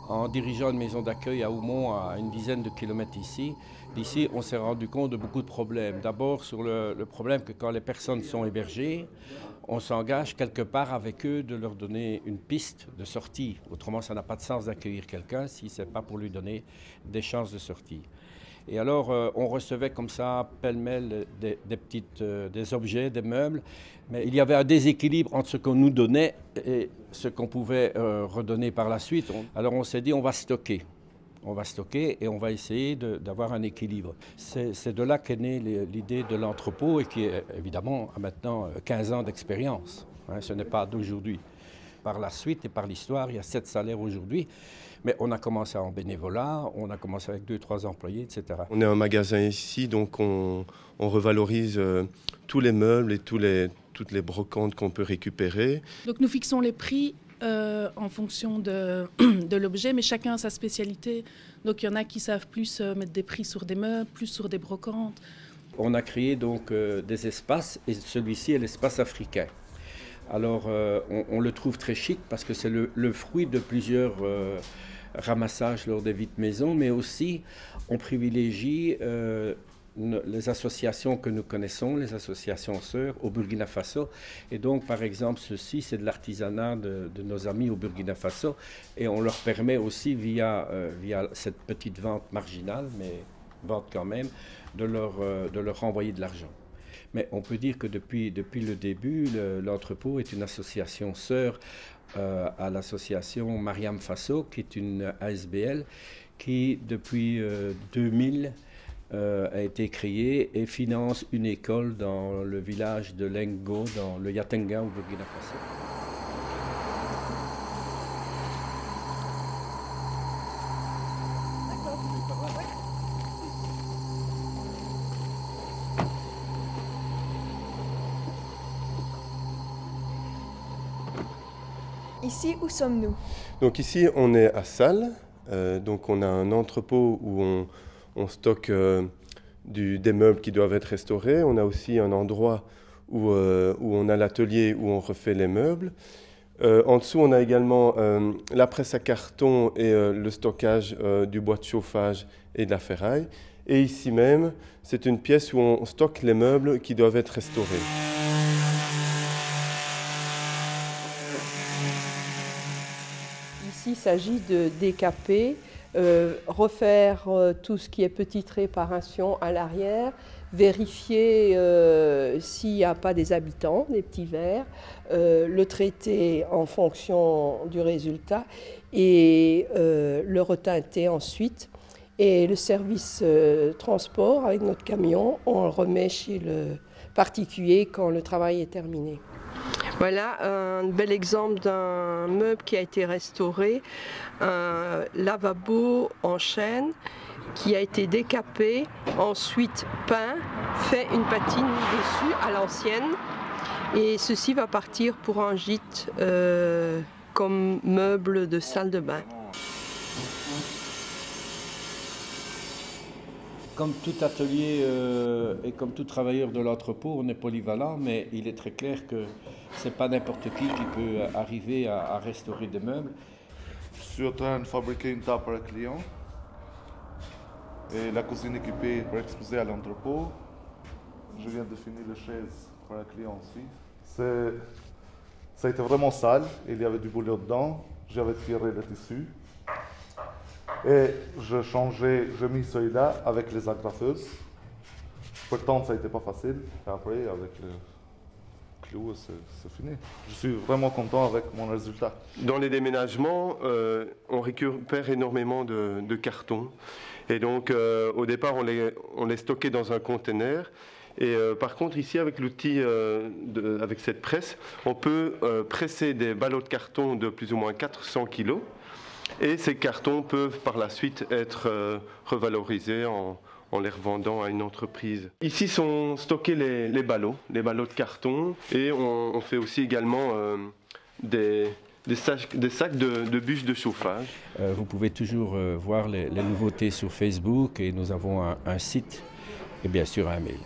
En dirigeant une maison d'accueil à Houmont, à une dizaine de kilomètres d'ici, on s'est rendu compte de beaucoup de problèmes. D'abord sur le problème que quand les personnes sont hébergées, on s'engage quelque part avec eux de leur donner une piste de sortie. Autrement, ça n'a pas de sens d'accueillir quelqu'un si ce n'est pas pour lui donner des chances de sortie. Et alors, on recevait comme ça, pêle-mêle, des objets, des meubles, mais il y avait un déséquilibre entre ce qu'on nous donnait et ce qu'on pouvait redonner par la suite. Alors on s'est dit, on va stocker. On va stocker et on va essayer d'avoir un équilibre. C'est de là qu'est née l'idée de l'entrepôt et qui, évidemment, a maintenant 15 ans d'expérience. Hein, ce n'est pas d'aujourd'hui. Par la suite et par l'histoire, il y a 7 salaires aujourd'hui. Mais on a commencé en bénévolat, on a commencé avec 2-3 employés, etc. On est un magasin ici, donc on revalorise tous les meubles et toutes les brocantes qu'on peut récupérer. Donc nous fixons les prix en fonction de l'objet, mais chacun a sa spécialité. Donc il y en a qui savent plus mettre des prix sur des meubles, plus sur des brocantes. On a créé donc des espaces, et celui-ci est l'espace africain. Alors on le trouve très chic parce que c'est le fruit de plusieurs ramassages lors des visites maison, mais aussi on privilégie les associations que nous connaissons, les associations sœurs au Burkina Faso. Et donc, par exemple, ceci, c'est de l'artisanat de nos amis au Burkina Faso. Et on leur permet aussi, via cette petite vente marginale, mais vente quand même, de leur renvoyer de l'argent. Mais on peut dire que depuis le début, l'entrepôt est une association sœur à l'association Mariam Faso, qui est une ASBL, qui depuis 2000 a été créée et finance une école dans le village de Lengo, dans le Yatenga au Burkina Faso. Ici, où sommes-nous? Donc ici, on est à Salles. Donc on a un entrepôt où on stocke des meubles qui doivent être restaurés. On a aussi un endroit où on a l'atelier où on refait les meubles. En dessous, on a également la presse à carton et le stockage du bois de chauffage et de la ferraille. Et ici même, c'est une pièce où on stocke les meubles qui doivent être restaurés. Ici, il s'agit de décaper, refaire tout ce qui est petite réparation à l'arrière, vérifier s'il n'y a pas des habitants, des petits vers, le traiter en fonction du résultat et le reteinter ensuite. Et le service transport avec notre camion, on le remet chez le particulier quand le travail est terminé. Voilà un bel exemple d'un meuble qui a été restauré, un lavabo en chêne qui a été décapé, ensuite peint, fait une patine dessus à l'ancienne et ceci va partir pour un gîte comme meuble de salle de bain. Comme tout atelier et comme tout travailleur de l'entrepôt, on est polyvalent, mais il est très clair que ce n'est pas n'importe qui peut arriver à restaurer des meubles. Je suis en train de fabriquer une table pour un client et la cuisine équipée pour exposer à l'entrepôt. Je viens de finir les chaises pour un client aussi. Ça a été vraiment sale, il y avait du bouillon dedans, j'avais tiré le tissu. Et j'ai mis celui-là avec les agrafeuses. Pourtant, ça n'était pas facile. Et après, avec le clou, c'est fini. Je suis vraiment content avec mon résultat. Dans les déménagements, on récupère énormément de cartons. Et donc, au départ, on les stockait dans un conteneur. Et par contre, ici, avec l'outil, avec cette presse, on peut presser des ballots de carton de plus ou moins 400 kg. Et ces cartons peuvent par la suite être revalorisés en les revendant à une entreprise. Ici sont stockés les ballots de carton et on fait aussi également des sacs de bûches de chauffage. Vous pouvez toujours voir les nouveautés sur Facebook et nous avons un site et bien sûr un mail.